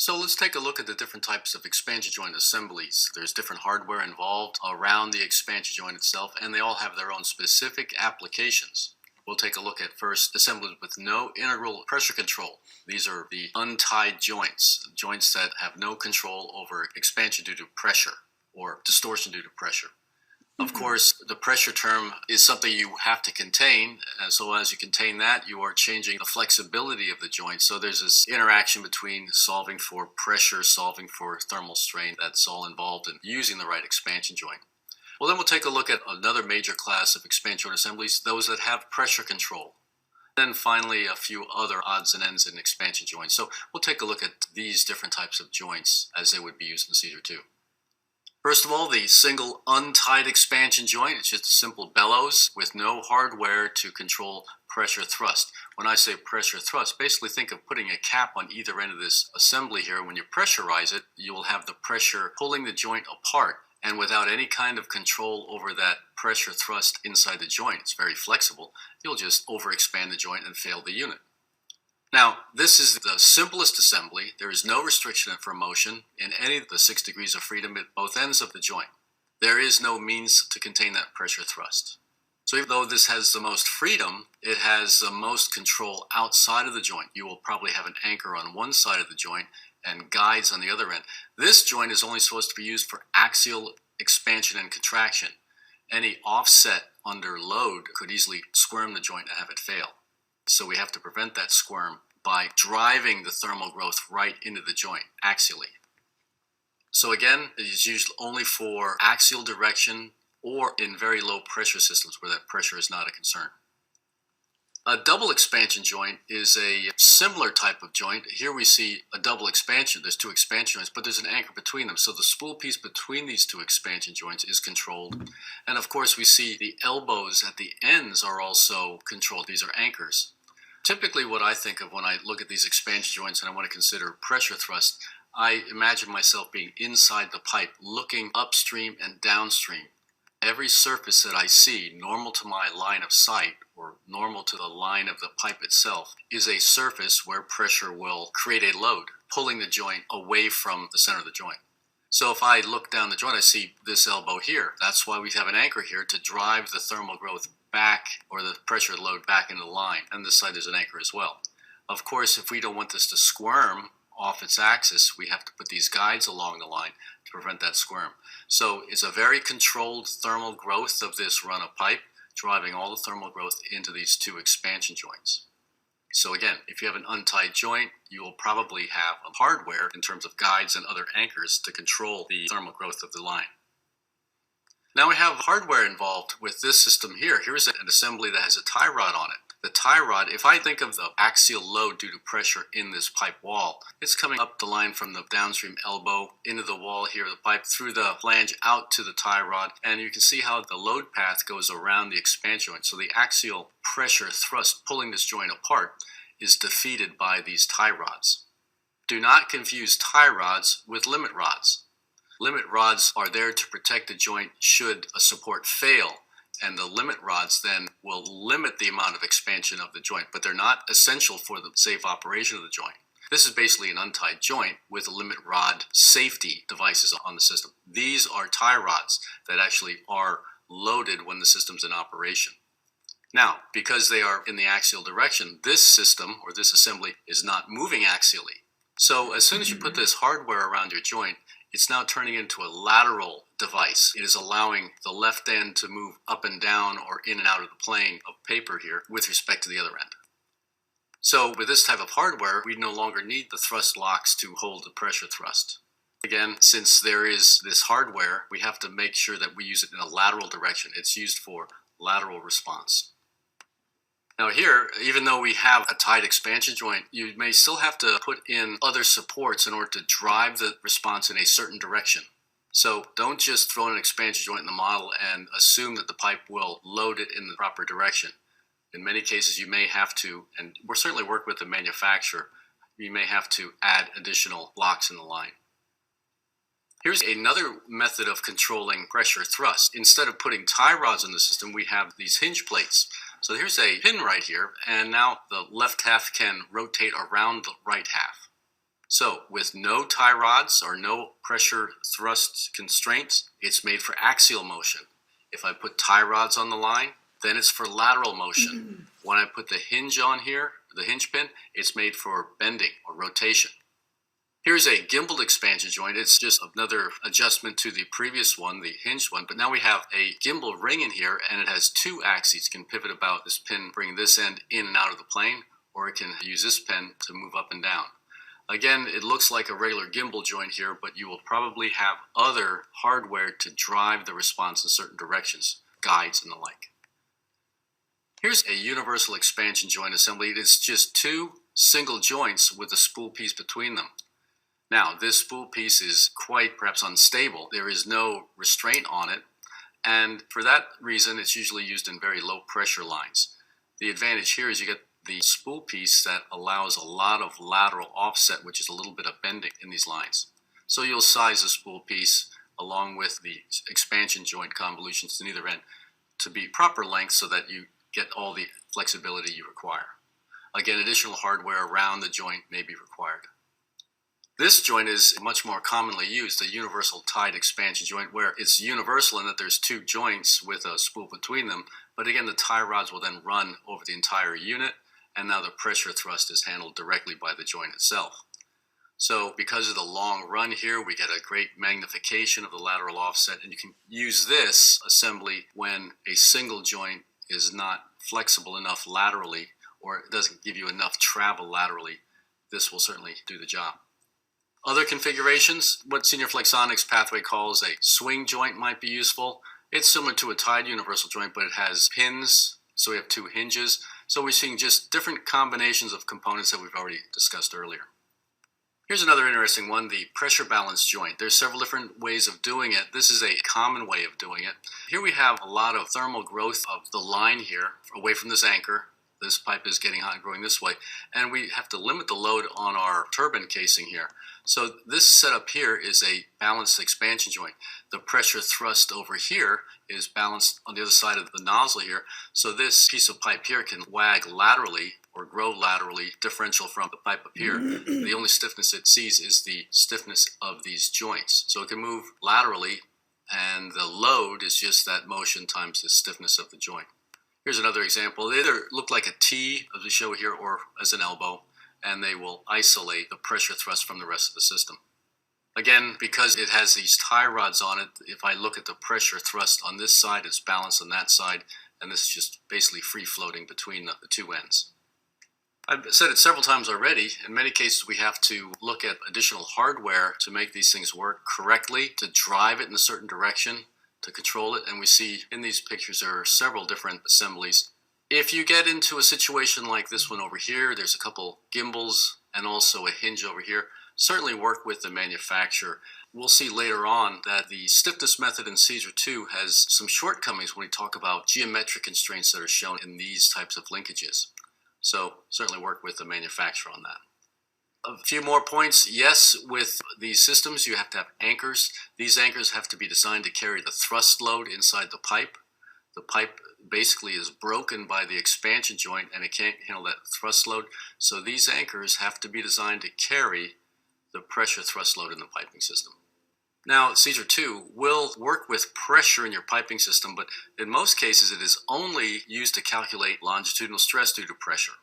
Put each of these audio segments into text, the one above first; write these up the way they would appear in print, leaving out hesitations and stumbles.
So let's take a look at the different types of expansion joint assemblies. There's different hardware involved around the expansion joint itself, and they all have their own specific applications. We'll take a look at first assemblies with no integral pressure control. These are the untied joints, joints that have no control over expansion due to pressure or distortion due to pressure. Of course, the pressure term is something you have to contain. So as you contain that, you are changing the flexibility of the joint. So there's this interaction between solving for pressure, solving for thermal strain. That's all involved in using the right expansion joint. Well, then we'll take a look at another major class of expansion joint assemblies, those that have pressure control. Then finally, a few other odds and ends in expansion joints. So we'll take a look at these different types of joints as they would be used in Caesar 2. First of all, the single untied expansion joint. It's just a simple bellows with no hardware to control pressure thrust. When I say pressure thrust, basically think of putting a cap on either end of this assembly here. When you pressurize it, you will have the pressure pulling the joint apart, and without any kind of control over that pressure thrust inside the joint, it's very flexible, you'll just overexpand the joint and fail the unit. Now, this is the simplest assembly. There is no restriction for motion in any of the 6 degrees of freedom at both ends of the joint. There is no means to contain that pressure thrust. So even though this has the most freedom, it has the most control outside of the joint. You will probably have an anchor on one side of the joint and guides on the other end. This joint is only supposed to be used for axial expansion and contraction. Any offset under load could easily squirm the joint and have it fail. So we have to prevent that squirm by driving the thermal growth right into the joint axially. So again, it is used only for axial direction or in very low pressure systems where that pressure is not a concern. A double expansion joint is a similar type of joint. Here we see a double expansion. There's 2 expansion joints, but there's an anchor between them. So the spool piece between these 2 expansion joints is controlled. And of course, we see the elbows at the ends are also controlled. These are anchors. Typically, what I think of when I look at these expansion joints and I want to consider pressure thrust, I imagine myself being inside the pipe, looking upstream and downstream. Every surface that I see, normal to my line of sight or normal to the line of the pipe itself, is a surface where pressure will create a load, pulling the joint away from the center of the joint. So if I look down the joint, I see this elbow here. That's why we have an anchor here to drive the thermal growth back, or the pressure load back into the line. And this side is an anchor as well. Of course, if we don't want this to squirm off its axis, we have to put these guides along the line to prevent that squirm. So it's a very controlled thermal growth of this run of pipe, driving all the thermal growth into these 2 expansion joints. So again, if you have an untied joint, you will probably have a hardware in terms of guides and other anchors to control the thermal growth of the line. Now we have hardware involved with this system here. Here's an assembly that has a tie rod on it. The tie rod, if I think of the axial load due to pressure in this pipe wall, it's coming up the line from the downstream elbow into the wall here of the pipe, through the flange out to the tie rod, and you can see how the load path goes around the expansion joint. So the axial pressure thrust pulling this joint apart is defeated by these tie rods. Do not confuse tie rods with limit rods. Limit rods are there to protect the joint should a support fail, and the limit rods then will limit the amount of expansion of the joint, but they're not essential for the safe operation of the joint. This is basically an untied joint with limit rod safety devices on the system. These are tie rods that actually are loaded when the system's in operation. Now, because they are in the axial direction, this system or this assembly is not moving axially. So as soon as you put this hardware around your joint, it's now turning into a lateral device. It is allowing the left end to move up and down or in and out of the plane of paper here with respect to the other end. So with this type of hardware, we no longer need the thrust locks to hold the pressure thrust. Again, since there is this hardware, we have to make sure that we use it in a lateral direction. It's used for lateral response. Now here, even though we have a tied expansion joint, you may still have to put in other supports in order to drive the response in a certain direction. So don't just throw an expansion joint in the model and assume that the pipe will load it in the proper direction. In many cases, you may have to, and we'll certainly work with the manufacturer, you may have to add additional blocks in the line. Here's another method of controlling pressure thrust. Instead of putting tie rods in the system, we have these hinge plates. So here's a pin right here, and now the left half can rotate around the right half. So with no tie rods or no pressure thrust constraints, it's made for axial motion. If I put tie rods on the line, then it's for lateral motion. When I put the hinge on here, the hinge pin, it's made for bending or rotation. Here's a gimbaled expansion joint. It's just another adjustment to the previous one, the hinged one, but now we have a gimbal ring in here, and it has two axes. It can pivot about this pin, bring this end in and out of the plane, or it can use this pin to move up and down. Again, it looks like a regular gimbal joint here, but you will probably have other hardware to drive the response in certain directions, guides and the like. Here's a universal expansion joint assembly. It's just two single joints with a spool piece between them. Now, this spool piece is quite perhaps unstable. There is no restraint on it, and for that reason, it's usually used in very low pressure lines. The advantage here is you get the spool piece that allows a lot of lateral offset, which is a little bit of bending in these lines. So you'll size the spool piece along with the expansion joint convolutions to either end to be proper length so that you get all the flexibility you require. Again, additional hardware around the joint may be required. This joint is much more commonly used, the universal tied expansion joint, where it's universal in that there's two joints with a spool between them, but again, the tie rods will then run over the entire unit, and now the pressure thrust is handled directly by the joint itself. So because of the long run here, we get a great magnification of the lateral offset, and you can use this assembly when a single joint is not flexible enough laterally, or it doesn't give you enough travel laterally. This will certainly do the job. Other configurations, what Senior Flexonics pathway calls a swing joint might be useful. It's similar to a tied universal joint, but it has pins, so we have two hinges. So we're seeing just different combinations of components that we've already discussed earlier. Here's another interesting one, the pressure balance joint. There's several different ways of doing it. This is a common way of doing it. Here we have a lot of thermal growth of the line here away from this anchor. This pipe is getting hot and growing this way, and we have to limit the load on our turbine casing here. So this setup here is a balanced expansion joint. The pressure thrust over here is balanced on the other side of the nozzle here. So this piece of pipe here can wag laterally or grow laterally, differential from the pipe up here. The only stiffness it sees is the stiffness of these joints. So it can move laterally, and the load is just that motion times the stiffness of the joint. Here's another example. They either look like a T, as we show here, or as an elbow, and they will isolate the pressure thrust from the rest of the system. Again, because it has these tie rods on it, if I look at the pressure thrust on this side, it's balanced on that side, and this is just basically free floating between the two ends. I've said it several times already. In many cases, we have to look at additional hardware to make these things work correctly, to drive it in a certain direction, to control it, and we see in these pictures there are several different assemblies. If you get into a situation like this one over here, there's a couple gimbals and also a hinge over here, certainly work with the manufacturer. We'll see later on that the stiffness method in Caesar 2 has some shortcomings when we talk about geometric constraints that are shown in these types of linkages. So certainly work with the manufacturer on that. A few more points. Yes, with these systems, you have to have anchors. These anchors have to be designed to carry the thrust load inside the pipe. The pipe basically is broken by the expansion joint, and it can't handle that thrust load. So these anchors have to be designed to carry the pressure thrust load in the piping system. Now, Caesar 2 will work with pressure in your piping system, but in most cases, it is only used to calculate longitudinal stress due to pressure.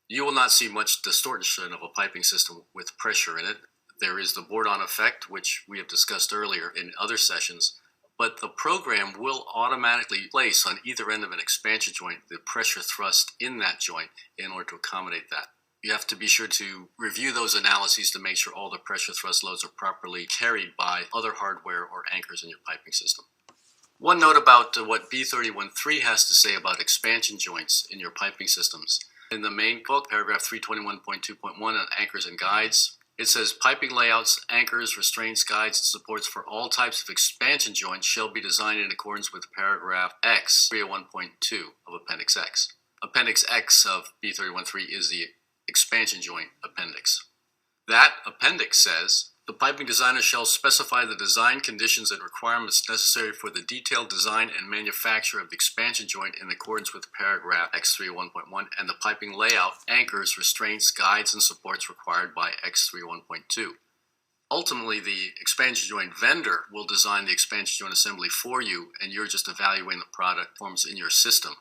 You will not see much distortion of a piping system with pressure in it. There is the board-on effect, which we have discussed earlier in other sessions, but the program will automatically place on either end of an expansion joint the pressure thrust in that joint in order to accommodate that. You have to be sure to review those analyses to make sure all the pressure thrust loads are properly carried by other hardware or anchors in your piping system. One note about what B31.3 has to say about expansion joints in your piping systems. In the main book, paragraph 321.2.1 on anchors and guides, it says piping layouts, anchors, restraints, guides, and supports for all types of expansion joints shall be designed in accordance with paragraph X 301.2 of Appendix X. Appendix X of B31.3 is the expansion joint appendix. That appendix says The piping designer shall specify the design conditions and requirements necessary for the detailed design and manufacture of the expansion joint in accordance with paragraph X31.1 and the piping layout, anchors, restraints, guides, and supports required by X31.2. Ultimately, the expansion joint vendor will design the expansion joint assembly for you, and you're just evaluating the product performance in your system.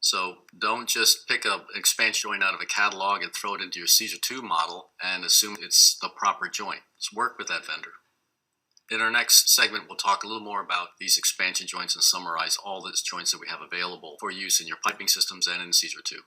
So don't just pick up an expansion joint out of a catalog and throw it into your Caesar 2 model and assume it's the proper joint. Just work with that vendor. In our next segment, we'll talk a little more about these expansion joints and summarize all the joints that we have available for use in your piping systems and in Caesar 2.